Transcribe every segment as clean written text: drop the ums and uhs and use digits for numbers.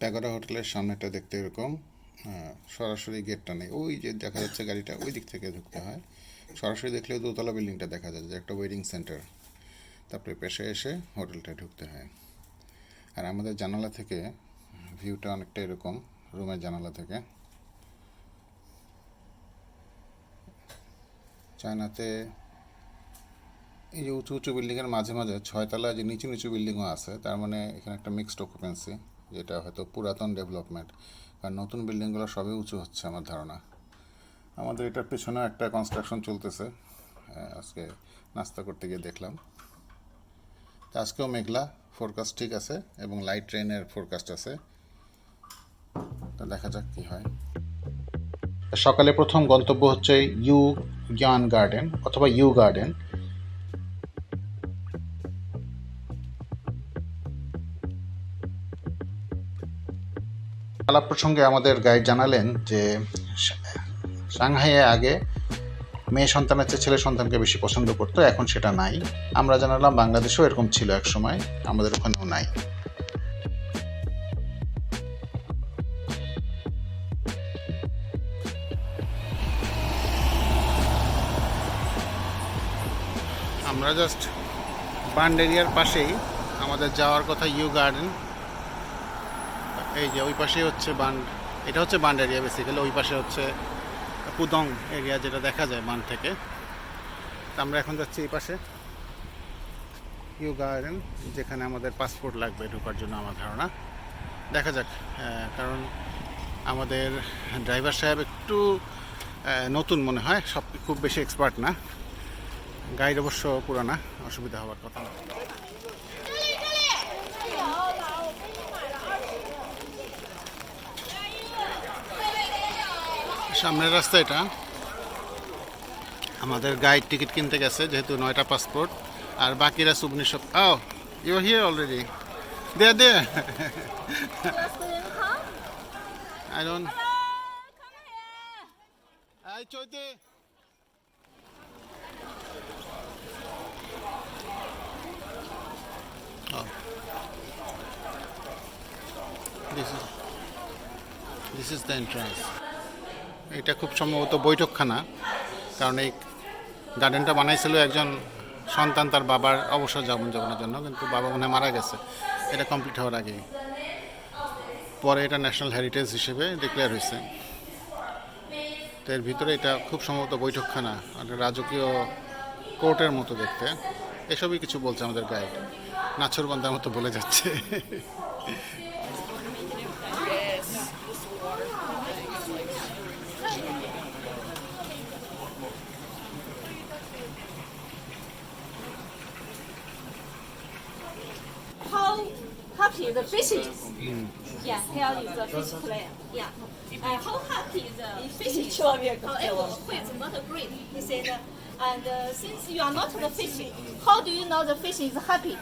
Pagoda হোটেলের সামনেটা দেখতে এরকম। সরাসরি গেটটা নেই, ওই যে দেখা যাচ্ছে গাড়িটা ওই দিক থেকে ঢুকতে হয়। সরাসরি দেখলে দোতলা বিল্ডিংটা দেখা যায় যে একটা ওয়েডিং সেন্টার, তারপরে পেশে এসে হোটেলটা ঢুকতে হয়। আর আমাদের জানালা থেকে ভিউটা অনেকটা এরকম, রুমের জানালা থেকে। চায়নাতে এই যে উঁচু উঁচু বিল্ডিংয়ের মাঝে মাঝে 6 তলা যে নিচু নিচু বিল্ডিংও আছে, তার মানে এখানে একটা মিক্সড অকুপেন্সি, যেটা হয়তো পুরাতন ডেভেলপমেন্ট। কারণ নতুন বিল্ডিংগুলো সবই উঁচু হচ্ছে আমার ধারণা। আমাদের এটার পেছনেও একটা কনস্ট্রাকশন চলতেছে, আজকে নাস্তা করতে গিয়ে দেখলাম। তো আজকেও মেঘলা, ফোরকাস্ট ঠিক আছে এবং লাইট ট্রেনের ফোরকাস্ট আছে। তো দেখা যাক কী হয়। সকালে প্রথম গন্তব্য হচ্ছে ইউ জ্ঞান গার্ডেন অথবা ইউ গার্ডেন। আলাপ প্রসঙ্গে আমাদের গাইড জানালেন যে সাংহাইয়ে আগে মেয়ে সন্তানের চেয়ে ছেলে সন্তানকে বেশি পছন্দ করতো, এখন সেটা নাই। আমরা জানালাম বাংলাদেশেও এরকম ছিল এক সময়, আমাদের ওখানেও নাই। আমরা জাস্ট বান্ড এরিয়ার পাশেই, আমাদের যাওয়ার কথা ইউ গার্ডেন। এই যে ওই পাশেই হচ্ছে বান্ড, এটা হচ্ছে বান্ড এরিয়া বেসিক্যালি। ওই পাশে হচ্ছে পুদং এরিয়া, যেটা দেখা যায় বান্ড থেকে। আমরা এখন যাচ্ছি এই পাশে ইউ গার্ডেন, যেখানে আমাদের পাসপোর্ট লাগবে ঢোকার জন্য আমার ধারণা। দেখা যাক, কারণ আমাদের ড্রাইভার সাহেব একটু নতুন মনে হয়, সব খুব বেশি এক্সপার্ট না। গাইড অবশ্য পুরানা, অসুবিধা হওয়ার কথা না। সামনের রাস্তা এটা। আমাদের গাইড টিকিট কিনতে গেছে, যেহেতু 9টা পাসপোর্ট, আর বাকিরা সুবনি সব। Oh you are here already, they I don't I চৈতে। This is the entrance. এটা খুব সম্ভবত বৈঠকখানা, কারণ এই গার্ডেনটা বানাইছিল একজন সন্তান তার বাবার অবসর জীবনের জন্য, কিন্তু বাবা মনে হয় মারা গেছে এটা কমপ্লিট হওয়ার আগে। পরে এটা ন্যাশনাল হেরিটেজ হিসেবে ডিক্লেয়ার হয়েছে। তো এর ভিতরে এটা খুব সম্ভবত বৈঠকখানা, রাজকীয় কোর্টের মতো দেখতে। এসবই কিছু বলছে আমাদের গাইড, নাছরবান্দার মতো বলে যাচ্ছে। How happy the fish is. Yeah, here is the fish play. Yeah. How happy the fish is. However, it's not green. He said, and since you are not the fish, how do you know the fish is happy?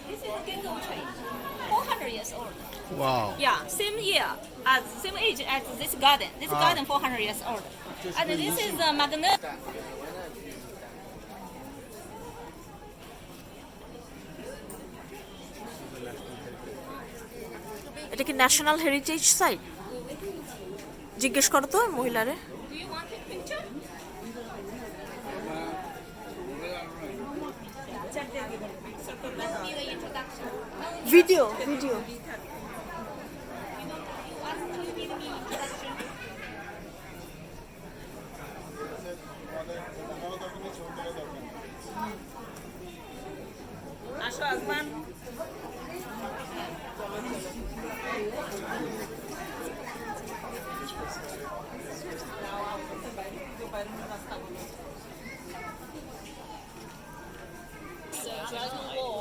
This is Gingo tree, 400 years old. Wow, Yeah, same year, as same age as this garden. This garden 400 years old. And this is the magnet. এটা কি national heritage site? জিজ্ঞেস করো তো মহিলারে। Do you want a picture? Need an introduction. Video You ask me, you need me introduction. আসো আসমান। Dragon Wall.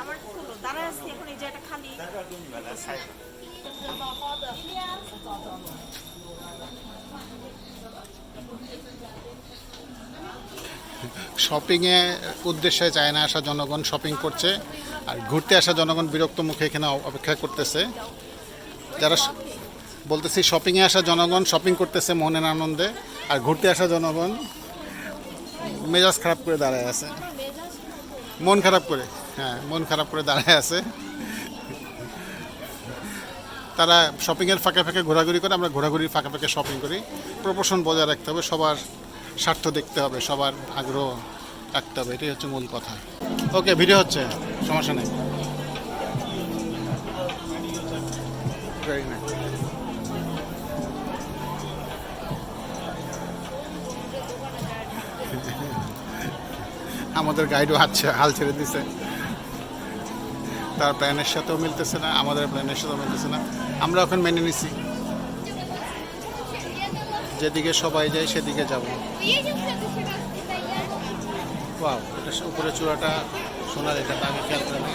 আমার হলো দাঁড়ায় আছি এখন এই যে একটা খালি শপিংয়ে উদ্দেশ্যে চায়না আসা জনগণ শপিং করছে, আর ঘুরতে আসা জনগণ বিরক্ত মুখে এখানে অপেক্ষা করতেছে। যারা বলতেছি শপিংয়ে আসা জনগণ শপিং করতেছে মনের আনন্দে, আর ঘুরতে আসা জনগণ মেজাজ খারাপ করে দাঁড়ায় আছে, মন খারাপ করে, হ্যাঁ মন খারাপ করে দাঁড়ায় আছে। তারা শপিংয়ের ফাঁকে ফাঁকে ঘোরাঘুরি করে, আমরা ঘোরাঘুরির ফাঁকে ফাঁকে শপিং করি। প্রপোর্শন বজায় রাখতে হবে, সবার স্বার্থ দেখতে হবে, সবার আগ্রহ রাখতে হবে, এটাই হচ্ছে মূল কথা। ওকে, ভিডিও হচ্ছে, সমস্যা নেই। Very nice. আমাদের গাইডও হাল ছেড়ে দিছে, তার প্ল্যানের সাথেও মিলতেছে না, আমাদের প্ল্যানের সাথেও মিলতেছে না। আমরা এখন মেনে নিছি, যেদিকে সবাই যায় সেদিকে যাব। ওয়াও, এটা উপরে চূড়াটা সোনার, এটা আগে খেয়াল করে না।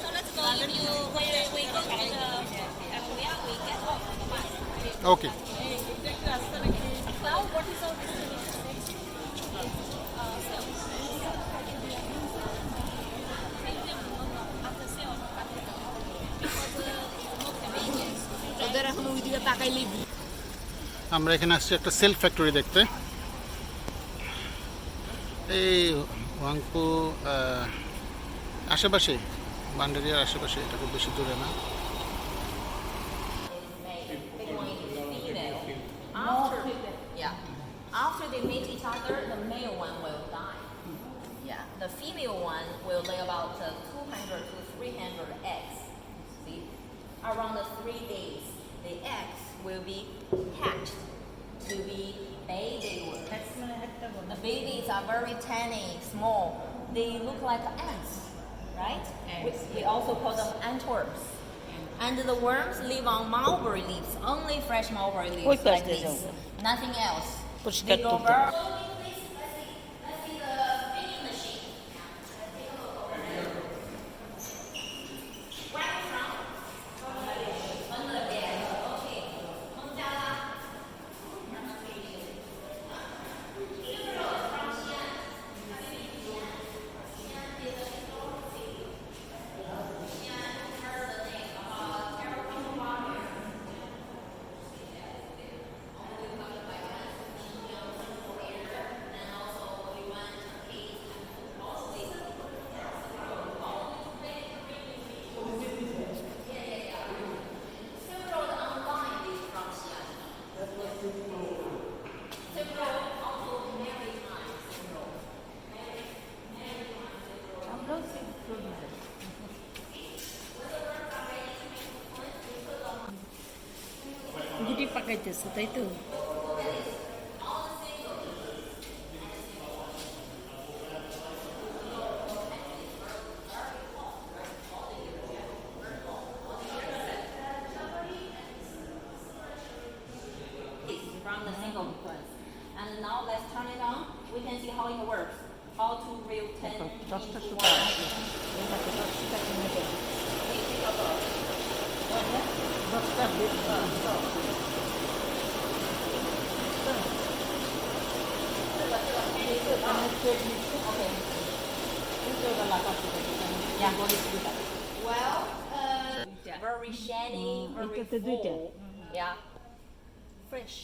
So let's go. If you we go to the area, we get off the bus. Okay, Well, what is our destination? After sale. ওদের এখন ওই দিকে তাকাইলেই আমরা এখানে আসছি একটা সেলফ ফ্যাক্টরি দেখতে। এই ওয়াংপু আশেপাশে, বান্ডারিয়ার আশেপাশে, এটা খুব বেশি দূরে না। After they meet each other, the male one will die. Yeah, the female one will lay about 200 to 300 eggs. See, around the 3 days, the eggs will be hatched to be baby worms. The babies are very tiny, small. They look like ants, right? We also call them antworms. And the worms live on mulberry leaves, only fresh mulberry leaves like this. Nothing else. They go very গুটি পাকাইতেছে তাই তো from the single sequence. And now let's turn it on. We can see how it works. How to retain Well, very shiny, very full. Yeah. Fresh.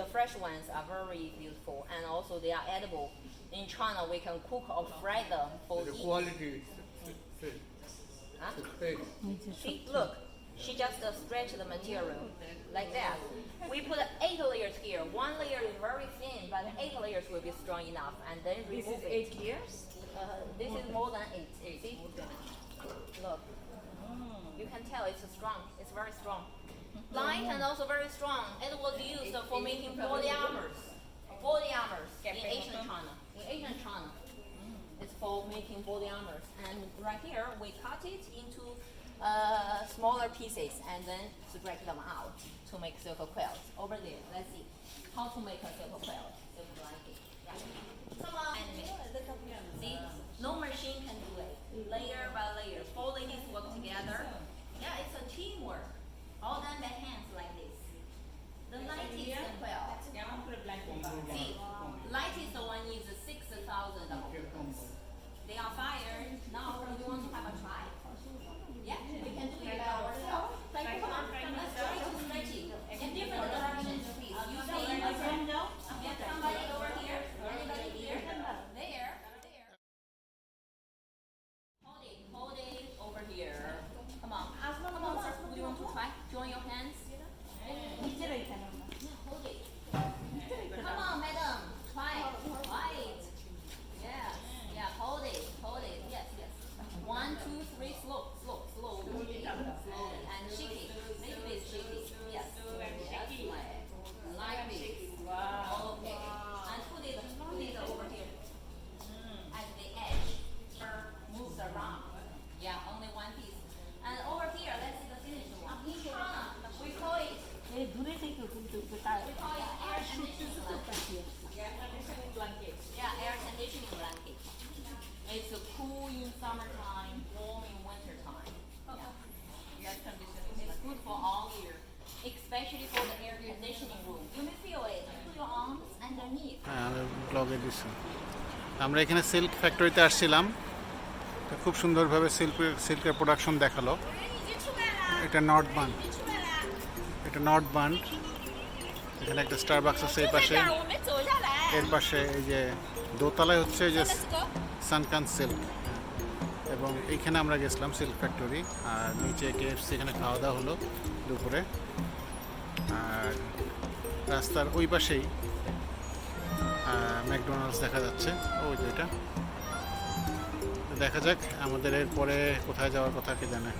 The fresh ones are very beautiful, and also they are edible. In China, we can cook or fry them for The eat. quality Huh? is See, look, she just stretch the material like that. We put 8 layers here. 1 layer is very thin, but 8 layers will be strong enough. And then remove it. 8 years This is more than 8. See? Look. You can tell it's strong. It's very strong. Light and also very strong. It was used for making body armors. Body armors in ancient China. In ancient China, it's for making body armors. And right here, we cut it into smaller pieces and then spread them out to make silk quilts. Over there, let's see how to make a silk quilt, silk blanket. Yeah. Come on, and see, no machine can do it. Layer by layer, 4 ladies work together. Yeah, it's a teamwork. All done by hands like this. The lightest quilt. See, lightest one is 6,000 dollars. They are fired. Now you want to have a try? Yeah, we can do it by ourselves. Come on, let's try to stretch it in different directions, please. You say get somebody over here, anybody here, there. Hold it over here. Come on, sir. Would you want to try? Join your hands. Hold it. Come on, madam. Try it. Yeah, hold it. Yes. 1, 2, 3, slow. Slowly. And shake it. Little bit shake it. Yes. Like this. Okay. And put it over here. At the edge. Moves around. Yeah, only one piece. And over here, let's see the finished one. We call it air conditioning blanket. Yeah, air conditioning blanket. It's cool in summertime, warm in wintertime. Yeah. Air conditioning. It's good for all year, especially for the air conditioning room. You may feel it. Put your arms underneath. হ্যাঁ আমি ব্লগে দিচ্ছি। আমরা এখানে silk ফ্যাক্টরিতে আসছিলাম, তো খুব সুন্দরভাবে সিল্কের প্রোডাকশন দেখালো। এটা নর্থ বান্ড, এখানে একটা স্টারবাক্স আছে এই পাশে, এর পাশে এই যে দোতলায় হচ্ছে যে সানকান সিল্ক, এবং এইখানে আমরা গেছিলাম সিল্ক ফ্যাক্টরি, আর নিচে KFC এখানে খাওয়া দাওয়া হলো দুপুরে। আর রাস্তার ওই পাশেই ম্যাকডোনাল্ডস দেখা যাচ্ছে, ওই যে এটা। দেখা যাক আমাদের এরপরে কোথায় যাওয়ার কথা কে জানে।